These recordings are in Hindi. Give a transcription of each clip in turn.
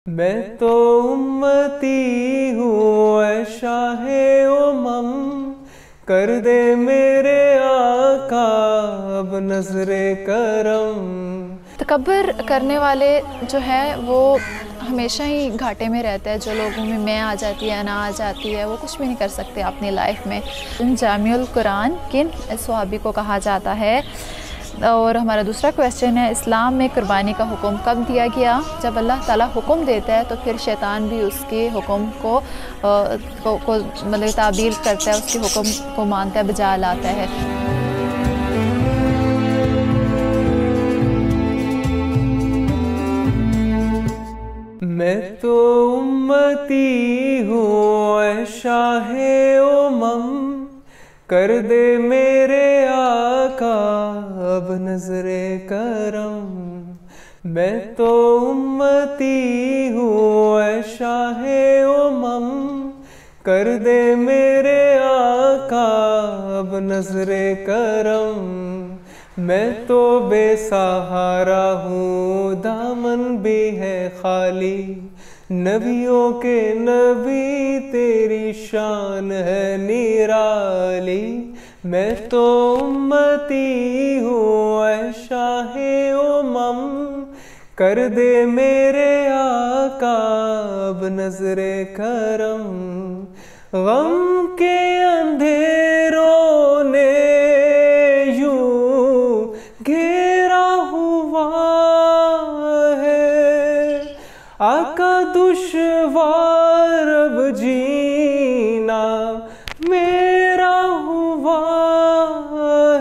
मैं तो उम्मती हूँ ऐ शाहे उमम, कर दे मेरे आका अब नजरे करम। तकब्बुर करने वाले जो है वो हमेशा ही घाटे में रहता है। जो लोगों में मैं आ जाती है ना आ जाती है वो कुछ भी नहीं कर सकते अपनी लाइफ में। जामिउल कुरान किन सहाबी को कहा जाता है? और हमारा दूसरा क्वेश्चन है, इस्लाम में कुर्बानी का हुक्म कब दिया गया? जब अल्लाह ताला हुक्म देता है तो फिर शैतान भी उसके हुक्म को मतलब ताबीर करता है, उसके हुक्म को मानता है, बजा लाता है। मैं तो उम्मती हूँ ऐ शाहे उमम, कर दे मेरे आका अब नजरे करम। मैं तो उम्मती हूँ ऐ शाहे उमम, कर दे मेरे आका अब नजरे करम। मैं तो बेसहारा हूँ दामन भी है खाली, नबियों के नबी तेरी शान है निराली। मैं तो उम्मती हूँ ऐ शाहे उमम, कर दे मेरे आका अब नजरे करम। गम के अंधेरों ने घेरा हुआ है, आका दुश्वार अब जीना मेरा हुआ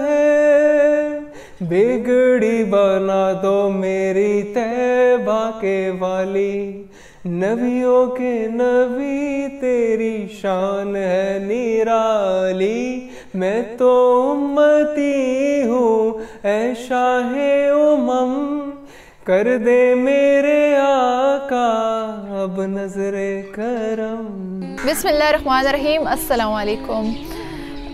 है। बिगड़ी बना दो मेरी तैबा के वाली, नबियों के नबी तेरी शान है निराली। मैं तो उम्मती हूँ ऐ शाहे उमम, कर दे मेरे आका अब नजरे करम। बिस्मिल्लाहिर्रहमानिर्रहीम। अस्सलाम वालेकुम।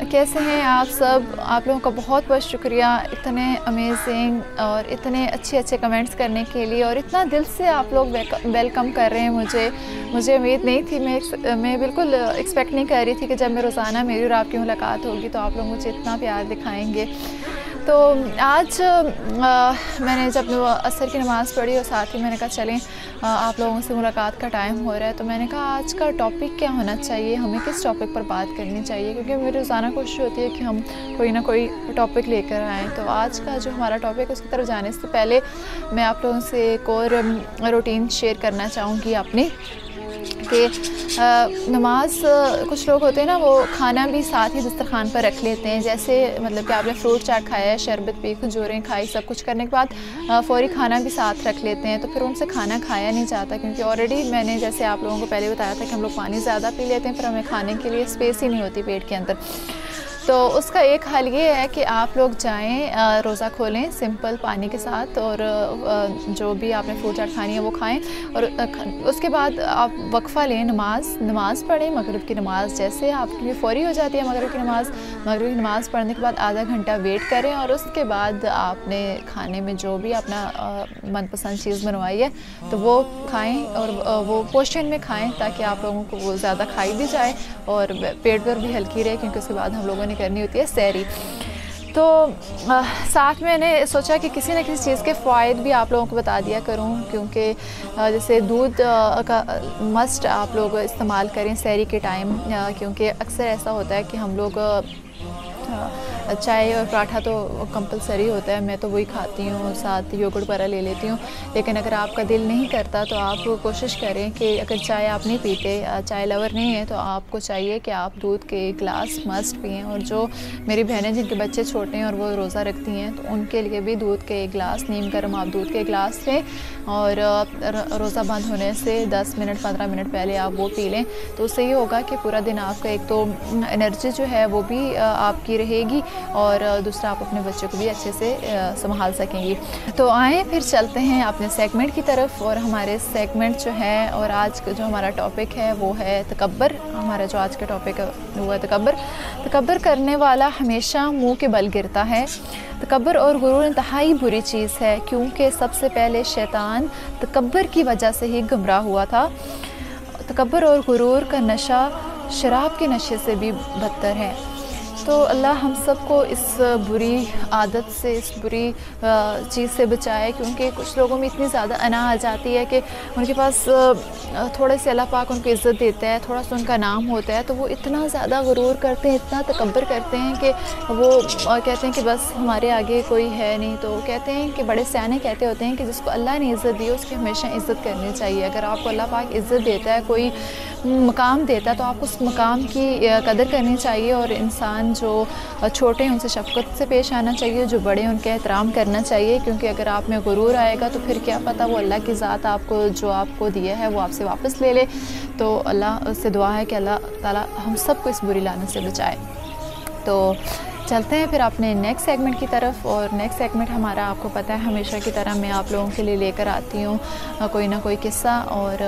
कैसे हैं आप सब? आप लोगों का बहुत बहुत शुक्रिया इतने अमेजिंग और इतने अच्छे कमेंट्स करने के लिए, और इतना दिल से आप लोग वेलकम कर रहे हैं मुझे उम्मीद नहीं थी। मैं बिल्कुल एक्सपेक्ट नहीं कर रही थी कि जब मैं रोज़ाना मेरी और आपकी मुलाकात होगी तो आप लोग मुझे इतना प्यार दिखाएंगे। तो आज मैंने जब असर की नमाज़ पढ़ी और साथ ही मैंने कहा चलें आप लोगों से मुलाकात का टाइम हो रहा है, तो मैंने कहा आज का टॉपिक क्या होना चाहिए, हमें किस टॉपिक पर बात करनी चाहिए, क्योंकि मेरी रोज़ाना कोशिश होती है कि हम कोई ना कोई टॉपिक लेकर आएँ। तो आज का जो हमारा टॉपिक है उसकी तरफ जाने से पहले मैं आप लोगों से एक और रूटीन शेयर करना चाहूँगी अपनी, कि नमाज कुछ लोग होते हैं ना वो खाना भी साथ ही दस्तरखान पर रख लेते हैं। जैसे मतलब कि आपने फ्रूट चाट खाया है, शरबत पी, खजूरें खाई, सब कुछ करने के बाद फ़ौरी खाना भी साथ रख लेते हैं, तो फिर उनसे खाना खाया नहीं जाता, क्योंकि ऑलरेडी मैंने जैसे आप लोगों को पहले बताया था कि हम लोग पानी ज़्यादा पी लेते हैं, फिर हमें खाने के लिए स्पेस ही नहीं होती पेट के अंदर। तो उसका एक हल ये है कि आप लोग जाएं, रोज़ा खोलें सिंपल पानी के साथ, और जो भी आपने फ्रूट चाट खानी है वो खाएं, और उसके बाद आप वक्फ़ा लें, नमाज़ पढ़ें। मगरिब की नमाज़ जैसे आपकी फ़ौरी हो जाती है मगरिब की नमाज़ पढ़ने के बाद आधा घंटा वेट करें, और उसके बाद आपने खाने में जो भी अपना मनपसंद चीज़ बनवाई है तो वो खाएँ, और वो पोर्शन में खाएँ ताकि आप लोगों को वो ज़्यादा खाई भी जाए और पेट पर भी हल्की रहे, क्योंकि उसके बाद हम लोगों ने करनी होती है सहरी। तो साथ में मैंने सोचा कि किसी न किसी चीज़ के फ़ायदे भी आप लोगों को बता दिया करूं, क्योंकि जैसे दूध का मस्ट आप लोग इस्तेमाल करें सहरी के टाइम, क्योंकि अक्सर ऐसा होता है कि हम लोग चाय और पराठा तो कंपलसरी होता है, मैं तो वही खाती हूँ, साथ योगर्ट वगैरह ले लेती हूँ। लेकिन अगर आपका दिल नहीं करता तो आप कोशिश करें कि अगर चाय आप नहीं पीते, चाय लवर नहीं है, तो आपको चाहिए कि आप दूध के गिलास मस्ट पिएँ। और जो मेरी बहनें जिनके बच्चे छोटे हैं और वो रोज़ा रखती हैं तो उनके लिए भी दूध के गिलास, नीम गर्म आप दूध के गिलास लें, और रोज़ा बंद होने से 10 मिनट 15 मिनट पहले आप वो पी लें। तो उससे ये होगा कि पूरा दिन आपका एक तो एनर्जी जो है वो भी आपकी रहेगी, और दूसरा आप अपने बच्चों को भी अच्छे से संभाल सकेंगी। तो आए फिर चलते हैं अपने सेगमेंट की तरफ। और हमारे सेगमेंट जो है और आज जो हमारा टॉपिक है वो है तकब्बर। हमारा जो आज का टॉपिक है वो है तकब्बर। तकब्बर करने वाला हमेशा मुंह के बल गिरता है। तकब्बर और गुरूर इंतहाई बुरी चीज़ है, क्योंकि सबसे पहले शैतान तकब्बर की वजह से ही गुमराह हुआ था। तकब्बर और गुरूर का नशा शराब के नशे से भी बदतर है। तो अल्लाह हम सबको इस बुरी आदत से, इस बुरी चीज़ से बचाए, क्योंकि कुछ लोगों में इतनी ज़्यादा अना आ जाती है कि उनके पास थोड़े से अल्लाह पाक उनको इज़्ज़त देता है, थोड़ा सा उनका नाम होता है, तो वो इतना ज़्यादा गुरूर करते हैं, इतना तकब्बर करते हैं कि वो कहते हैं कि बस हमारे आगे कोई है नहीं। तो कहते हैं कि बड़े सियाने कहते होते हैं कि जिसको अल्लाह ने इज़्ज़त दी उसकी हमेशा इज़्ज़त करनी चाहिए। अगर आपको अल्लाह पाक इज़्ज़त देता है, कोई मकाम देता है, तो आपको उस मकाम की कदर करनी चाहिए। और इंसान जो छोटे हैं उनसे शफ़क़त से पेश आना चाहिए, जो बड़े हैं उनका एहतराम करना चाहिए, क्योंकि अगर आप में गुरूर आएगा तो फिर क्या पता वो अल्लाह की ज़ात आपको जो आपको दिया है वो आपसे वापस ले ले। तो अल्लाह से दुआ है कि अल्लाह ताला हम सबको इस बुरी लानत से बचाए। तो चलते हैं फिर अपने नेक्स्ट सेगमेंट की तरफ। और नेक्स्ट सेगमेंट हमारा आपको पता है हमेशा की तरह मैं आप लोगों के लिए लेकर आती हूँ कोई ना कोई किस्सा। और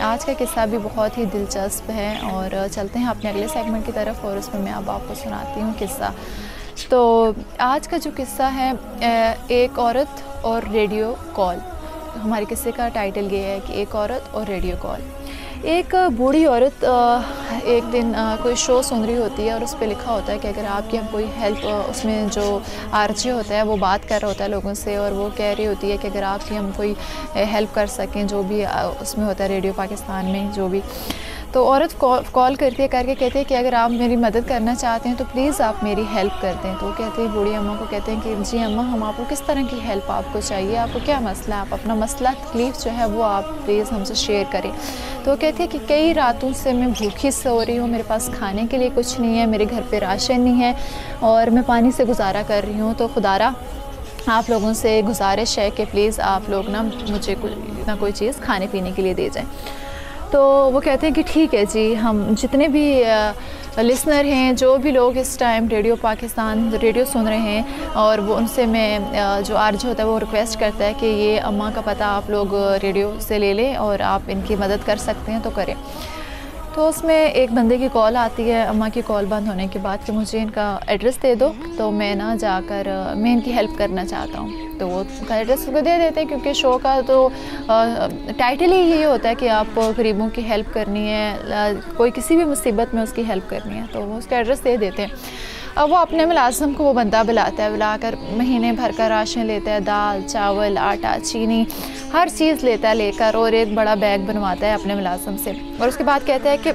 आज का किस्सा भी बहुत ही दिलचस्प है। और चलते हैं अपने अगले सेगमेंट की तरफ और उसमें मैं अब आपको सुनाती हूँ किस्सा। तो आज का जो किस्सा है एक औरत और रेडियो कॉल। हमारे किस्से का टाइटल ये है कि एक औरत और रेडियो कॉल। एक बूढ़ी औरत एक दिन कोई शो सुन रही होती है और उस पर लिखा होता है कि अगर आपकी हम कोई हेल्प, उसमें जो आरजे होता है वो बात कर रहा होता है लोगों से और वो कह रही होती है कि अगर आपकी हम कोई हेल्प कर सकें, जो भी उसमें होता है रेडियो पाकिस्तान में जो भी। तो औरत कॉल करके कहती है कि अगर आप मेरी मदद करना चाहते हैं तो प्लीज़ आप मेरी हेल्प कर दें। तो वो कहते हैं, बूढ़ी अम्मा को कहते हैं कि जी अम्मा, हम आपको किस तरह की हेल्प आपको चाहिए, आपको क्या मसला है, आप अपना मसला तकलीफ़ जो है वो आप प्लीज़ हमसे शेयर करें। तो वो कहती है कि कई रातों से मैं भूखी सो रही हूँ, मेरे पास खाने के लिए कुछ नहीं है, मेरे घर पे राशन नहीं है और मैं पानी से गुजारा कर रही हूँ। तो खुदारा आप लोगों से गुजारिश है कि प्लीज़ आप लोग ना मुझे कोई चीज़ खाने पीने के लिए दे जाएँ। तो वो कहते हैं कि ठीक है जी, हम जितने भी लिसनर हैं, जो भी लोग इस टाइम रेडियो पाकिस्तान रेडियो सुन रहे हैं, और वो उनसे मैं जो आरजे होता है वो रिक्वेस्ट करता है कि ये अम्मा का पता आप लोग रेडियो से ले लें और आप इनकी मदद कर सकते हैं तो करें। तो उसमें एक बंदे की कॉल आती है अम्मा की कॉल बंद होने के बाद कि मुझे इनका एड्रेस दे दो, तो मैं ना जाकर मैं इनकी हेल्प करना चाहता हूँ। तो वो उनका एड्रेस उसको दे देते हैं, क्योंकि शो का तो टाइटल ही ये होता है कि आप गरीबों की हेल्प करनी है, कोई किसी भी मुसीबत में उसकी हेल्प करनी है, तो वो उसका एड्रेस दे देते हैं। अब वो अपने मुलाजिम को वो बंदा बुलाता है, बुलाकर महीने भर का राशन लेता है, दाल चावल आटा चीनी हर चीज़ लेता है लेकर, और एक बड़ा बैग बनवाता है अपने मुलाजिम से। और उसके बाद कहता है कि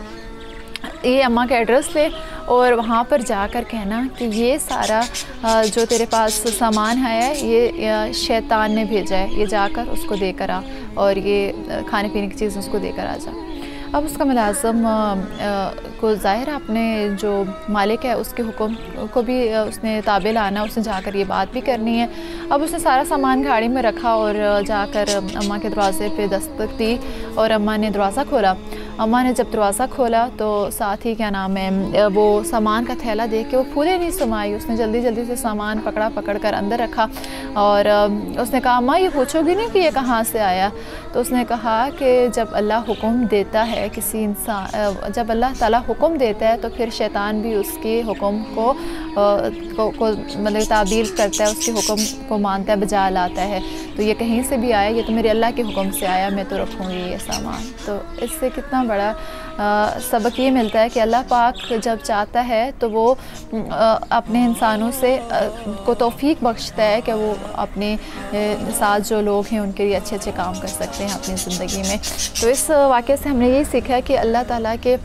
ये अम्मा का एड्रेस ले और वहाँ पर जाकर कहना कि ये सारा जो तेरे पास सामान है ये शैतान ने भेजा है, ये जाकर उसको देकर आ और ये खाने पीने की चीज़ उसको देकर आ जा। अब उसका मुलाज़िम को ज़ाहिर है अपने जो मालिक है उसके हुक्म को भी उसने ताबे लाना, उसने जाकर ये बात भी करनी है। अब उसने सारा सामान गाड़ी में रखा और जाकर अम्मा के दरवाज़े पे दस्तक दी और अम्मा ने दरवाज़ा खोला। अम्मा ने जब दरवाज़ा खोला तो साथ ही क्या नाम है वो सामान का थैला देख के वो फूले नहीं समाई, उसने जल्दी जल्दी से सामान पकड़ कर अंदर रखा और उसने कहा अम्मा ये पूछोगी नहीं कि ये कहाँ से आया। तो उसने कहा कि जब अल्लाह हुक्म देता है किसी इंसान, जब अल्लाह ताला हुक्म देता है तो फिर शैतान भी उसके हुक्म को मतलब ताबील करता है, उसके हुक्म को मानता है, बजा लाता है। तो ये कहीं से भी आया, ये तो मेरे अल्लाह के हुक्म से आया, मैं तो रखूँगी ये सामान। तो इससे कितना बड़ा सबक ये मिलता है कि अल्लाह पाक जब चाहता है तो वो अपने इंसानों से को तौफीक बख्शता है कि वो अपने साथ जो लोग हैं उनके लिए अच्छे अच्छे काम कर सकते हैं अपनी ज़िंदगी में। तो इस वाक़े से हमने यही सीखा है कि अल्लाह ताला के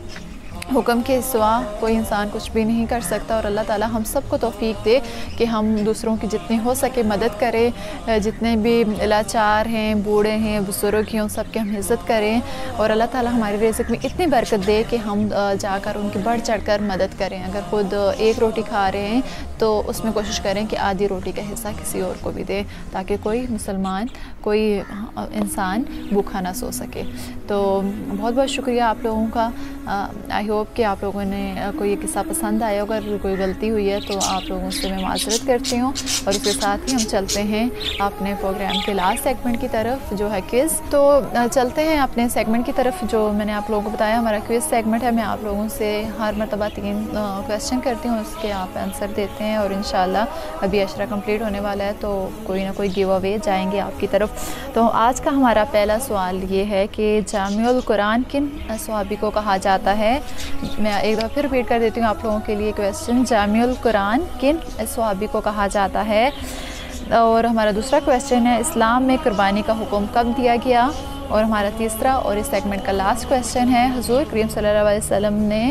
हुक्म के सिवा कोई इंसान कुछ भी नहीं कर सकता, और अल्लाह ताला हम सबको तौफीक दे कि हम दूसरों की जितनी हो सके मदद करें, जितने भी लाचार हैं, बूढ़े हैं, बुज़ुर्ग हैं, उन सब की हम इज़्ज़त करें, और अल्लाह ताला हमारी रिज़्क़ में इतनी बरकत दे कि हम जाकर उनकी बढ़ चढ़ कर मदद करें। अगर ख़ुद एक रोटी खा रहे हैं तो उसमें कोशिश करें कि आधी रोटी का हिस्सा किसी और को भी दें, ताकि कोई मुसलमान, कोई इंसान भूखा ना सो सके। तो बहुत बहुत शुक्रिया आप लोगों का। आई होप होप कि आप लोगों ने को ये किस्सा पसंद आया। अगर कोई गलती हुई है तो आप लोगों से मैं माज़रत करती हूँ। और उसके साथ ही हम चलते हैं अपने प्रोग्राम के लास्ट सेगमेंट की तरफ, जो है क्विज़। तो चलते हैं अपने सेगमेंट की तरफ जो मैंने आप लोगों को बताया, हमारा क्विज़ सेगमेंट है। मैं आप लोगों से हर मरतबा 3 क्वेश्चन करती हूँ, उसके आप आंसर देते हैं और इंशाल्लाह अभी अशरा कंप्लीट होने वाला है तो कोई ना कोई गिव अवे जाएंगे आपकी तरफ। तो आज का हमारा पहला सवाल ये है कि जामिउल कुरान किन सहाबी को कहा जाता है। मैं एक दफ़ा फिर रिपीट कर देती हूँ आप लोगों के लिए क्वेश्चन, जामिउल कुरान किन सहाबी को कहा जाता है। और हमारा दूसरा क्वेश्चन है, इस्लाम में कुर्बानी का हुक्म कब दिया गया। और हमारा तीसरा और इस सेगमेंट का लास्ट क्वेश्चन है, हुज़ूर करीम सल्लल्लाहु अलैहि वसल्लम ने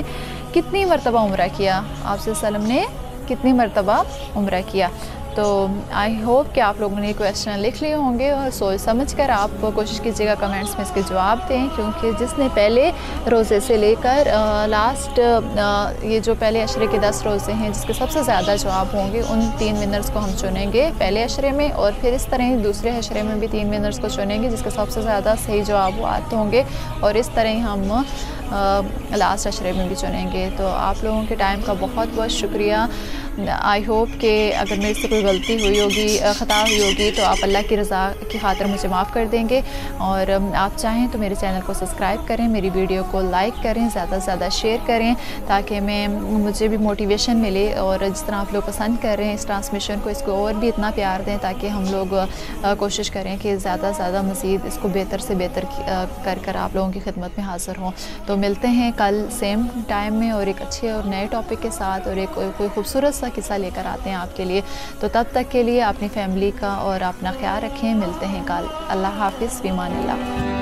कितनी मरतबा उम्रा किया। आप सल्लम ने कितनी मरतबा उम्रा किया। तो आई होप कि आप लोगों ने क्वेश्चन लिख लिए होंगे और सोच समझ कर आप कोशिश कीजिएगा कमेंट्स में इसके जवाब दें, क्योंकि जिसने पहले रोज़े से लेकर लास्ट ये जो पहले अशरे के 10 रोज़े हैं जिसके सबसे ज़्यादा जवाब होंगे उन 3 विनर्स को हम चुनेंगे पहले अशरे में, और फिर इस तरह ही दूसरे अशरे में भी 3 विनर्स को चुनेंगे जिसके सबसे ज़्यादा सही जवाब आते होंगे, और इस तरह ही हम लास्ट अशरे में भी चुनेंगे। तो आप लोगों के टाइम का बहुत बहुत शुक्रिया। आई होप कि अगर मेरे से कोई गलती हुई होगी, ख़ता हुई होगी, तो आप अल्लाह की रज़ा की खातिर मुझे माफ़ कर देंगे। और आप चाहें तो मेरे चैनल को सब्सक्राइब करें, मेरी वीडियो को लाइक करें, ज़्यादा से ज़्यादा शेयर करें, ताकि मुझे भी मोटिवेशन मिले। और जिस तरह आप लोग पसंद कर रहे हैं इस ट्रांसमिशन को, इसको और भी इतना प्यार दें ताकि हम लोग कोशिश करें कि ज़्यादा से ज़्यादा मज़ीद इसको बेहतर से बेहतर कर आप लोगों की खिदमत में हाज़िर हों। तो मिलते हैं कल सेम टाइम में और एक अच्छे और नए टॉपिक के साथ, और एक कोई खूबसूरत सा किस्सा लेकर आते हैं आपके लिए। तो तब तक के लिए अपनी फैमिली का और अपना ख्याल रखें। मिलते हैं कल। अल्लाह हाफिज़, फ़ी अमान अल्लाह।